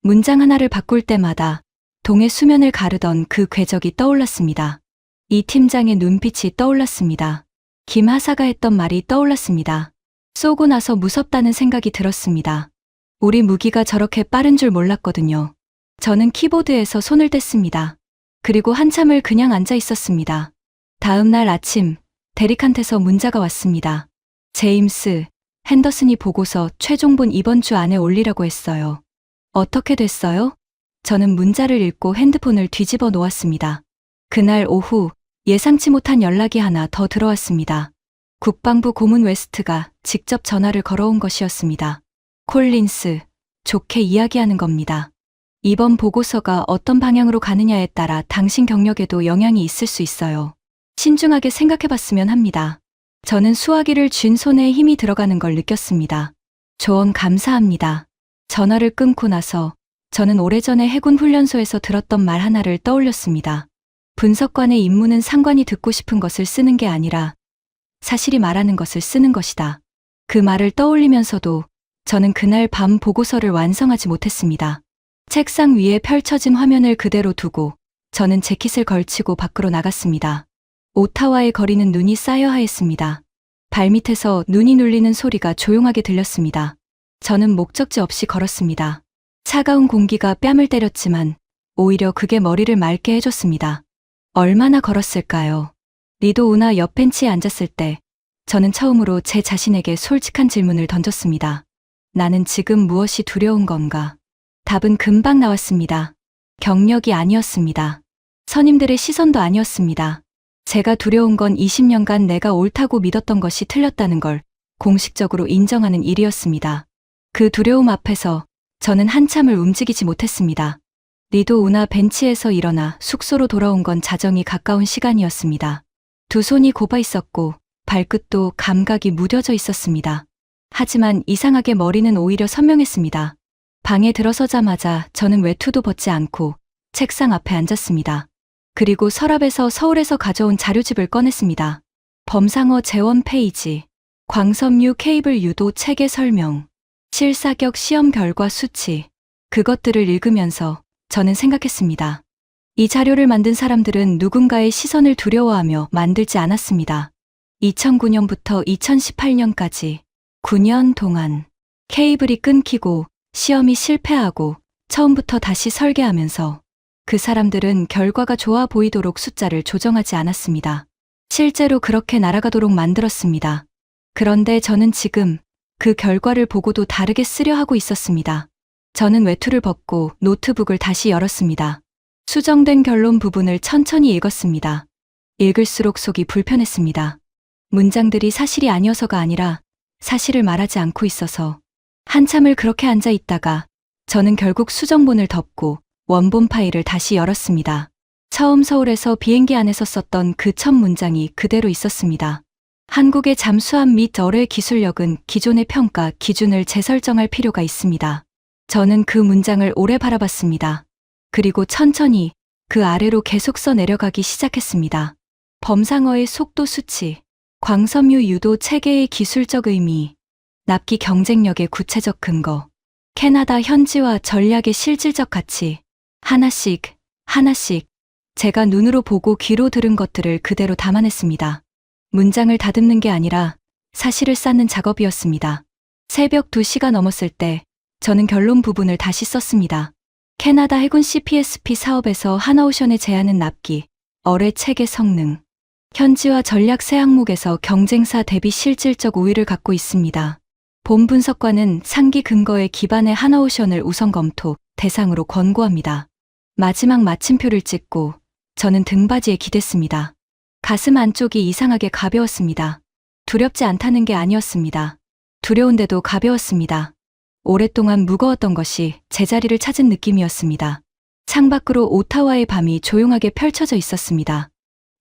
문장 하나를 바꿀 때마다 동의 수면을 가르던 그 궤적이 떠올랐습니다. 이 팀장의 눈빛이 떠올랐습니다. 김 하사가 했던 말이 떠올랐습니다. 쏘고 나서 무섭다는 생각이 들었습니다. 우리 무기가 저렇게 빠른 줄 몰랐거든요. 저는 키보드에서 손을 뗐습니다. 그리고 한참을 그냥 앉아 있었습니다. 다음 날 아침, 데릭한테서 문자가 왔습니다. 제임스, 핸더슨이 보고서 최종본 이번 주 안에 올리라고 했어요. 어떻게 됐어요? 저는 문자를 읽고 핸드폰을 뒤집어 놓았습니다. 그날 오후 예상치 못한 연락이 하나 더 들어왔습니다. 국방부 고문 웨스트가 직접 전화를 걸어온 것이었습니다. 콜린스, 좋게 이야기하는 겁니다. 이번 보고서가 어떤 방향으로 가느냐에 따라 당신 경력에도 영향이 있을 수 있어요. 신중하게 생각해봤으면 합니다. 저는 수화기를 쥔 손에 힘이 들어가는 걸 느꼈습니다. 조언 감사합니다. 전화를 끊고 나서 저는 오래전에 해군 훈련소에서 들었던 말 하나를 떠올렸습니다. 분석관의 임무는 상관이 듣고 싶은 것을 쓰는 게 아니라 사실이 말하는 것을 쓰는 것이다. 그 말을 떠올리면서도 저는 그날 밤 보고서를 완성하지 못했습니다. 책상 위에 펼쳐진 화면을 그대로 두고 저는 재킷을 걸치고 밖으로 나갔습니다. 오타와의 거리는 눈이 쌓여 하였습니다. 발밑에서 눈이 눌리는 소리가 조용하게 들렸습니다. 저는 목적지 없이 걸었습니다. 차가운 공기가 뺨을 때렸지만 오히려 그게 머리를 맑게 해줬습니다. 얼마나 걸었을까요? 리도 우나 옆 벤치에 앉았을 때 저는 처음으로 제 자신에게 솔직한 질문을 던졌습니다. 나는 지금 무엇이 두려운 건가? 답은 금방 나왔습니다. 경력이 아니었습니다. 선임들의 시선도 아니었습니다. 제가 두려운 건 20년간 내가 옳다고 믿었던 것이 틀렸다는 걸 공식적으로 인정하는 일이었습니다. 그 두려움 앞에서 저는 한참을 움직이지 못했습니다. 리도 우나 벤치에서 일어나 숙소로 돌아온 건 자정이 가까운 시간이었습니다. 두 손이 곱아 있었고 발끝도 감각이 무뎌져 있었습니다. 하지만 이상하게 머리는 오히려 선명했습니다. 방에 들어서자마자 저는 외투도 벗지 않고 책상 앞에 앉았습니다. 그리고 서랍에서 서울에서 가져온 자료집을 꺼냈습니다. 범상어 재원 페이지, 광섬유 케이블 유도 체계 설명, 실사격 시험 결과 수치, 그것들을 읽으면서 저는 생각했습니다. 이 자료를 만든 사람들은 누군가의 시선을 두려워하며 만들지 않았습니다. 2009년부터 2018년까지 9년 동안 케이블이 끊기고 시험이 실패하고 처음부터 다시 설계하면서 그 사람들은 결과가 좋아 보이도록 숫자를 조정하지 않았습니다. 실제로 그렇게 날아가도록 만들었습니다. 그런데 저는 지금 그 결과를 보고도 다르게 쓰려 하고 있었습니다. 저는 외투를 벗고 노트북을 다시 열었습니다. 수정된 결론 부분을 천천히 읽었습니다. 읽을수록 속이 불편했습니다. 문장들이 사실이 아니어서가 아니라 사실을 말하지 않고 있어서 한참을 그렇게 앉아 있다가 저는 결국 수정본을 덮고 원본 파일을 다시 열었습니다. 처음 서울에서 비행기 안에서 썼던 그 첫 문장이 그대로 있었습니다. 한국의 잠수함 및 어뢰 기술력은 기존의 평가 기준을 재설정할 필요가 있습니다. 저는 그 문장을 오래 바라봤습니다. 그리고 천천히 그 아래로 계속 써 내려가기 시작했습니다. 범상어의 속도 수치, 광섬유 유도 체계의 기술적 의미, 납기 경쟁력의 구체적 근거, 캐나다 현지와 전략의 실질적 가치, 하나씩, 하나씩 제가 눈으로 보고 귀로 들은 것들을 그대로 담아냈습니다. 문장을 다듬는 게 아니라 사실을 쌓는 작업이었습니다. 새벽 2시가 넘었을 때 저는 결론 부분을 다시 썼습니다. 캐나다 해군 CPSP 사업에서 하나오션에 제안은 납기, 어뢰 체계 성능, 현지와 전략 세 항목에서 경쟁사 대비 실질적 우위를 갖고 있습니다. 본 분석관은 상기 근거에 기반해 하나오션을 우선 검토, 대상으로 권고합니다. 마지막 마침표를 찍고 저는 등받이에 기댔습니다. 가슴 안쪽이 이상하게 가벼웠습니다. 두렵지 않다는 게 아니었습니다. 두려운데도 가벼웠습니다. 오랫동안 무거웠던 것이 제자리를 찾은 느낌이었습니다. 창밖으로 오타와의 밤이 조용하게 펼쳐져 있었습니다.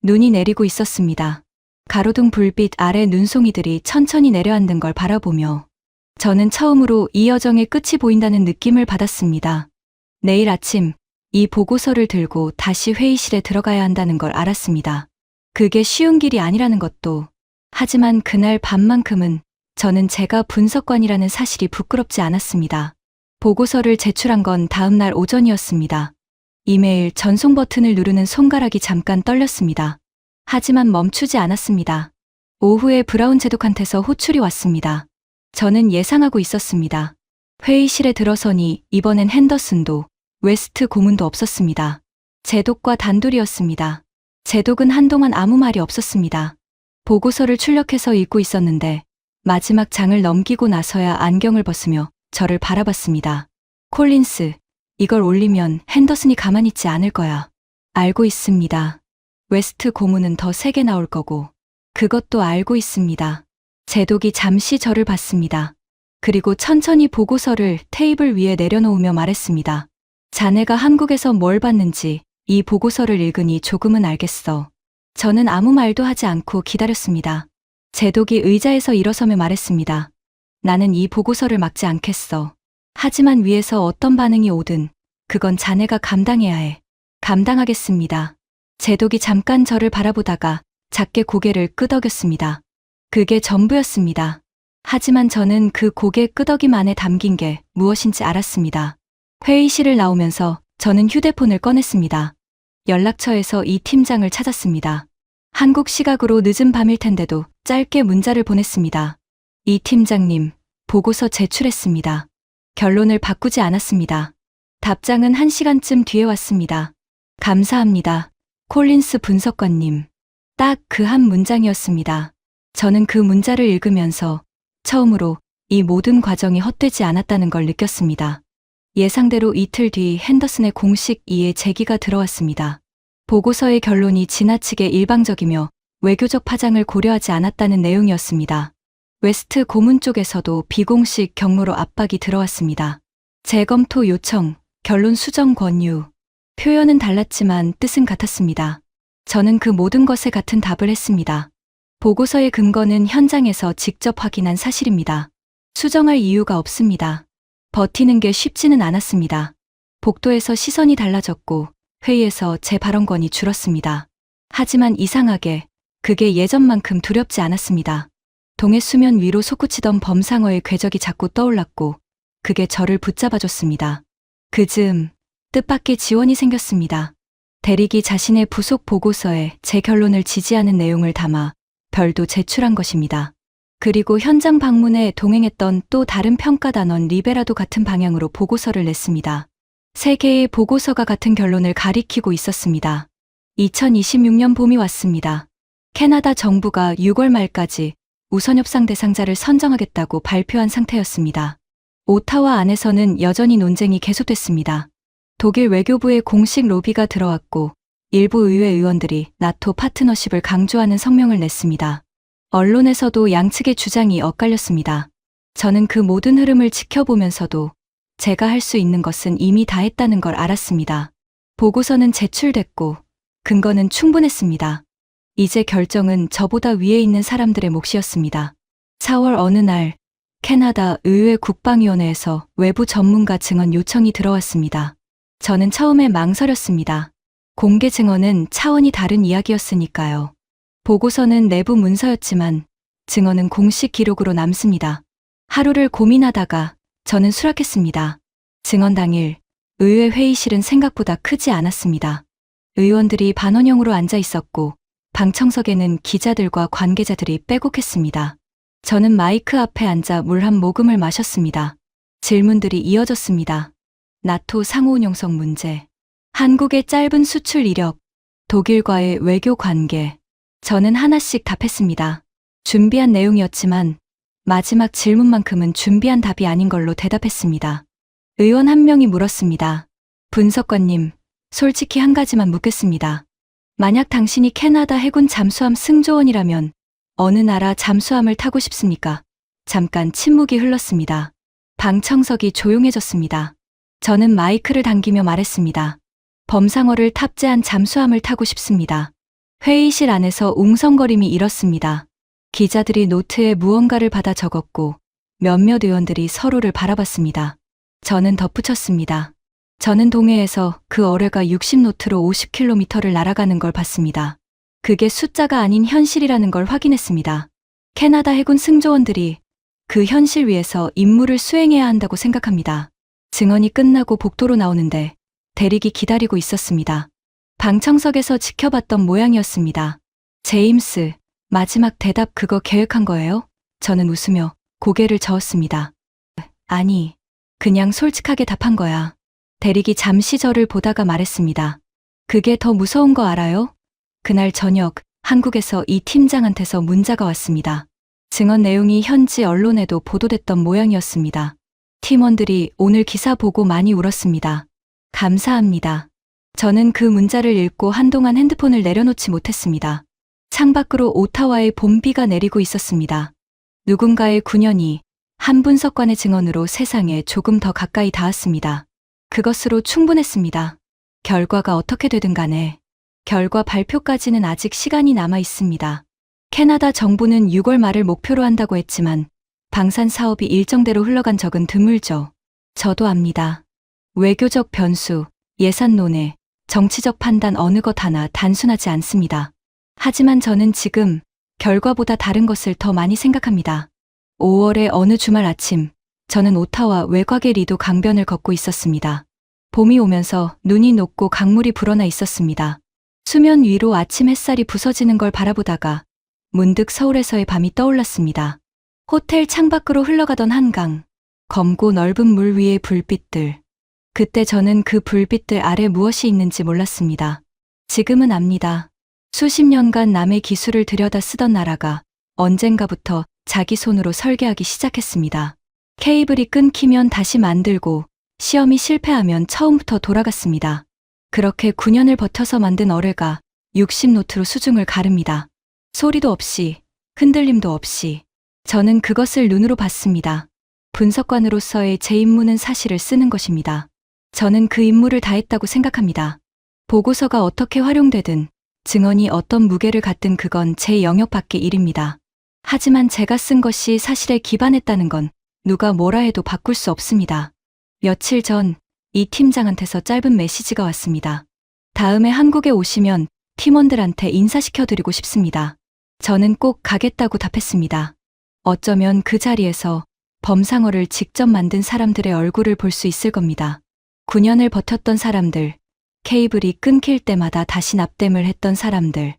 눈이 내리고 있었습니다. 가로등 불빛 아래 눈송이들이 천천히 내려앉는 걸 바라보며 저는 처음으로 이 여정의 끝이 보인다는 느낌을 받았습니다. 내일 아침 이 보고서를 들고 다시 회의실에 들어가야 한다는 걸 알았습니다. 그게 쉬운 길이 아니라는 것도. 하지만 그날 밤만큼은 저는 제가 분석관이라는 사실이 부끄럽지 않았습니다. 보고서를 제출한 건 다음 날 오전이었습니다. 이메일 전송 버튼을 누르는 손가락이 잠깐 떨렸습니다. 하지만 멈추지 않았습니다. 오후에 브라운 제독한테서 호출이 왔습니다. 저는 예상하고 있었습니다. 회의실에 들어서니 이번엔 핸더슨도 웨스트 고문도 없었습니다. 제독과 단둘이었습니다. 제독은 한동안 아무 말이 없었습니다. 보고서를 출력해서 읽고 있었는데 마지막 장을 넘기고 나서야 안경을 벗으며 저를 바라봤습니다. 콜린스, 이걸 올리면 핸더슨이 가만히 있지 않을 거야. 알고 있습니다. 웨스트 고문은 더 세게 나올 거고. 그것도 알고 있습니다. 제독이 잠시 저를 봤습니다. 그리고 천천히 보고서를 테이블 위에 내려놓으며 말했습니다. 자네가 한국에서 뭘 봤는지 이 보고서를 읽으니 조금은 알겠어. 저는 아무 말도 하지 않고 기다렸습니다. 제독이 의자에서 일어서며 말했습니다. 나는 이 보고서를 막지 않겠어. 하지만 위에서 어떤 반응이 오든 그건 자네가 감당해야 해. 감당하겠습니다. 제독이 잠깐 저를 바라보다가 작게 고개를 끄덕였습니다. 그게 전부였습니다. 하지만 저는 그 고개 끄덕임 안에 담긴 게 무엇인지 알았습니다. 회의실을 나오면서 저는 휴대폰을 꺼냈습니다. 연락처에서 이 팀장을 찾았습니다. 한국 시각으로 늦은 밤일 텐데도 짧게 문자를 보냈습니다. 이 팀장님, 보고서 제출했습니다. 결론을 바꾸지 않았습니다. 답장은 1시간쯤 뒤에 왔습니다. 감사합니다. 콜린스 분석관님. 딱 그 한 문장이었습니다. 저는 그 문자를 읽으면서 처음으로 이 모든 과정이 헛되지 않았다는 걸 느꼈습니다. 예상대로 이틀 뒤 핸더슨의 공식 이해 제기가 들어왔습니다. 보고서의 결론이 지나치게 일방적이며 외교적 파장을 고려하지 않았다는 내용이었습니다. 웨스트 고문 쪽에서도 비공식 경로로 압박이 들어왔습니다. 재검토 요청, 결론 수정 권유. 표현은 달랐지만 뜻은 같았습니다. 저는 그 모든 것에 같은 답을 했습니다. 보고서의 근거는 현장에서 직접 확인한 사실입니다. 수정할 이유가 없습니다. 버티는 게 쉽지는 않았습니다. 복도에서 시선이 달라졌고 회의에서 제 발언권이 줄었습니다. 하지만 이상하게 그게 예전만큼 두렵지 않았습니다. 동해 수면 위로 솟구치던 범상어의 궤적이 자꾸 떠올랐고 그게 저를 붙잡아줬습니다. 그 즈음 뜻밖의 지원이 생겼습니다. 대리기 자신의 부속 보고서에 제 결론을 지지하는 내용을 담아 별도 제출한 것입니다. 그리고 현장 방문에 동행했던 또 다른 평가단원 리베라도 같은 방향으로 보고서를 냈습니다. 세 개의 보고서가 같은 결론을 가리키고 있었습니다. 2026년 봄이 왔습니다. 캐나다 정부가 6월 말까지 우선협상 대상자를 선정하겠다고 발표한 상태였습니다. 오타와 안에서는 여전히 논쟁이 계속됐습니다. 독일 외교부의 공식 로비가 들어왔고 일부 의회 의원들이 나토 파트너십을 강조하는 성명을 냈습니다. 언론에서도 양측의 주장이 엇갈렸습니다. 저는 그 모든 흐름을 지켜보면서도 제가 할 수 있는 것은 이미 다 했다는 걸 알았습니다. 보고서는 제출됐고 근거는 충분했습니다. 이제 결정은 저보다 위에 있는 사람들의 몫이었습니다. 4월 어느 날 캐나다 의회 국방위원회에서 외부 전문가 증언 요청이 들어왔습니다. 저는 처음에 망설였습니다. 공개 증언은 차원이 다른 이야기였으니까요. 보고서는 내부 문서였지만 증언은 공식 기록으로 남습니다. 하루를 고민하다가 저는 수락했습니다. 증언 당일 의회 회의실은 생각보다 크지 않았습니다. 의원들이 반원형으로 앉아 있었고 방청석에는 기자들과 관계자들이 빼곡했습니다. 저는 마이크 앞에 앉아 물 한 모금을 마셨습니다. 질문들이 이어졌습니다. 나토 상호운용성 문제, 한국의 짧은 수출 이력, 독일과의 외교 관계. 저는 하나씩 답했습니다. 준비한 내용이었지만 마지막 질문만큼은 준비한 답이 아닌 걸로 대답했습니다. 의원 한 명이 물었습니다. 분석관님, 솔직히 한 가지만 묻겠습니다. 만약 당신이 캐나다 해군 잠수함 승조원이라면 어느 나라 잠수함을 타고 싶습니까? 잠깐 침묵이 흘렀습니다. 방청석이 조용해졌습니다. 저는 마이크를 당기며 말했습니다. 범상어를 탑재한 잠수함을 타고 싶습니다. 회의실 안에서 웅성거림이 일었습니다. 기자들이 노트에 무언가를 받아 적었고 몇몇 의원들이 서로를 바라봤습니다. 저는 덧붙였습니다. 저는 동해에서 그 어뢰가 60노트로 50km를 날아가는 걸 봤습니다. 그게 숫자가 아닌 현실이라는 걸 확인했습니다. 캐나다 해군 승조원들이 그 현실 위에서 임무를 수행해야 한다고 생각합니다. 증언이 끝나고 복도로 나오는데 대릭이 기다리고 있었습니다. 방청석에서 지켜봤던 모양이었습니다. 제임스, 마지막 대답 그거 계획한 거예요? 저는 웃으며 고개를 저었습니다. 아니, 그냥 솔직하게 답한 거야. 대릭이 잠시 저를 보다가 말했습니다. 그게 더 무서운 거 알아요? 그날 저녁 한국에서 이 팀장한테서 문자가 왔습니다. 증언 내용이 현지 언론에도 보도됐던 모양이었습니다. 팀원들이 오늘 기사 보고 많이 울었습니다. 감사합니다. 저는 그 문자를 읽고 한동안 핸드폰을 내려놓지 못했습니다. 창밖으로 오타와의 봄비가 내리고 있었습니다. 누군가의 9년이 한 분석관의 증언으로 세상에 조금 더 가까이 닿았습니다. 그것으로 충분했습니다. 결과가 어떻게 되든 간에 결과 발표까지는 아직 시간이 남아 있습니다. 캐나다 정부는 6월 말을 목표로 한다고 했지만 방산 사업이 일정대로 흘러간 적은 드물죠. 저도 압니다. 외교적 변수, 예산 논의, 정치적 판단 어느 것 하나 단순하지 않습니다. 하지만 저는 지금 결과보다 다른 것을 더 많이 생각합니다. 5월의 어느 주말 아침, 저는 오타와 외곽의 리도 강변을 걷고 있었습니다. 봄이 오면서 눈이 녹고 강물이 불어나 있었습니다. 수면 위로 아침 햇살이 부서지는 걸 바라보다가 문득 서울에서의 밤이 떠올랐습니다. 호텔 창밖으로 흘러가던 한강, 검고 넓은 물 위의 불빛들. 그때 저는 그 불빛들 아래 무엇이 있는지 몰랐습니다. 지금은 압니다. 수십 년간 남의 기술을 들여다 쓰던 나라가 언젠가부터 자기 손으로 설계하기 시작했습니다. 케이블이 끊기면 다시 만들고 시험이 실패하면 처음부터 돌아갔습니다. 그렇게 9년을 버텨서 만든 어뢰가 60노트로 수중을 가릅니다. 소리도 없이, 흔들림도 없이. 저는 그것을 눈으로 봤습니다. 분석관으로서의 제 임무는 사실을 쓰는 것입니다. 저는 그 임무를 다했다고 생각합니다. 보고서가 어떻게 활용되든, 증언이 어떤 무게를 갖든 그건 제 영역 밖의 일입니다. 하지만 제가 쓴 것이 사실에 기반했다는 건 누가 뭐라 해도 바꿀 수 없습니다. 며칠 전 이 팀장한테서 짧은 메시지가 왔습니다. 다음에 한국에 오시면 팀원들한테 인사시켜드리고 싶습니다. 저는 꼭 가겠다고 답했습니다. 어쩌면 그 자리에서 범상어를 직접 만든 사람들의 얼굴을 볼 수 있을 겁니다. 9년을 버텼던 사람들, 케이블이 끊길 때마다 다시 납땜을 했던 사람들,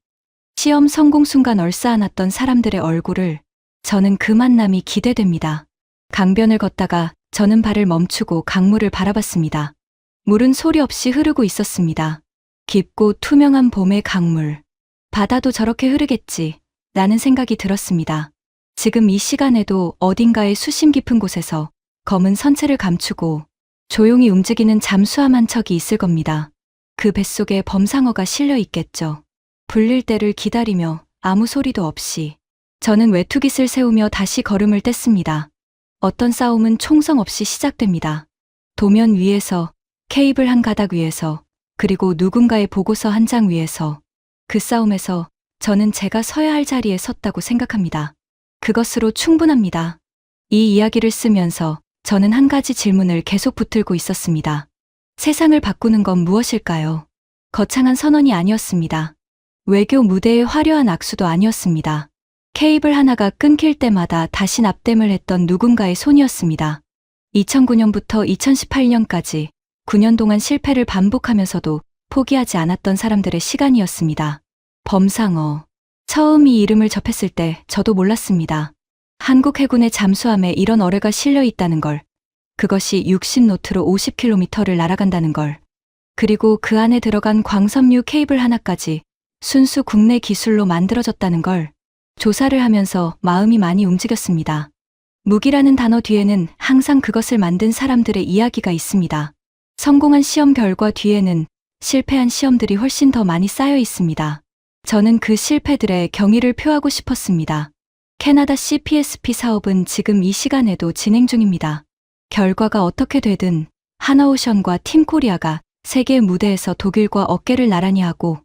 시험 성공 순간 얼싸안았던 사람들의 얼굴을 저는 그 만남이 기대됩니다. 강변을 걷다가 저는 발을 멈추고 강물을 바라봤습니다. 물은 소리 없이 흐르고 있었습니다. 깊고 투명한 봄의 강물. 바다도 저렇게 흐르겠지, 라는 생각이 들었습니다. 지금 이 시간에도 어딘가의 수심 깊은 곳에서 검은 선체를 감추고 조용히 움직이는 잠수함 한 척이 있을 겁니다. 그 뱃속에 범상어가 실려 있겠죠. 불릴 때를 기다리며 아무 소리도 없이 저는 외투깃을 세우며 다시 걸음을 뗐습니다. 어떤 싸움은 총성 없이 시작됩니다. 도면 위에서, 케이블 한 가닥 위에서, 그리고 누군가의 보고서 한 장 위에서. 그 싸움에서 저는 제가 서야 할 자리에 섰다고 생각합니다. 그것으로 충분합니다. 이 이야기를 쓰면서 저는 한 가지 질문을 계속 붙들고 있었습니다. 세상을 바꾸는 건 무엇일까요? 거창한 선언이 아니었습니다. 외교 무대의 화려한 악수도 아니었습니다. 케이블 하나가 끊길 때마다 다시 납땜을 했던 누군가의 손이었습니다. 2009년부터 2018년까지 9년 동안 실패를 반복하면서도 포기하지 않았던 사람들의 시간이었습니다. 범상어. 처음 이 이름을 접했을 때 저도 몰랐습니다. 한국 해군의 잠수함에 이런 어뢰가 실려 있다는 걸, 그것이 60노트로 50km를 날아간다는 걸, 그리고 그 안에 들어간 광섬유 케이블 하나까지 순수 국내 기술로 만들어졌다는 걸 조사를 하면서 마음이 많이 움직였습니다. 무기라는 단어 뒤에는 항상 그것을 만든 사람들의 이야기가 있습니다. 성공한 시험 결과 뒤에는 실패한 시험들이 훨씬 더 많이 쌓여 있습니다. 저는 그 실패들의 경의를 표하고 싶었습니다. 캐나다 CPSP 사업은 지금 이 시간에도 진행 중입니다. 결과가 어떻게 되든 하나오션과 팀코리아가 세계 무대에서 독일과 어깨를 나란히 하고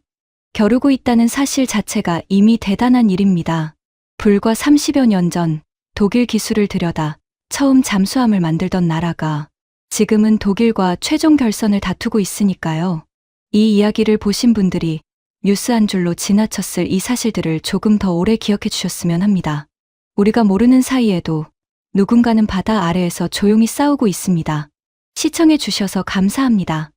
겨루고 있다는 사실 자체가 이미 대단한 일입니다. 불과 30여 년 전 독일 기술을 들여다 처음 잠수함을 만들던 나라가 지금은 독일과 최종 결선을 다투고 있으니까요. 이 이야기를 보신 분들이 뉴스 한 줄로 지나쳤을 이 사실들을 조금 더 오래 기억해 주셨으면 합니다. 우리가 모르는 사이에도 누군가는 바다 아래에서 조용히 싸우고 있습니다. 시청해 주셔서 감사합니다.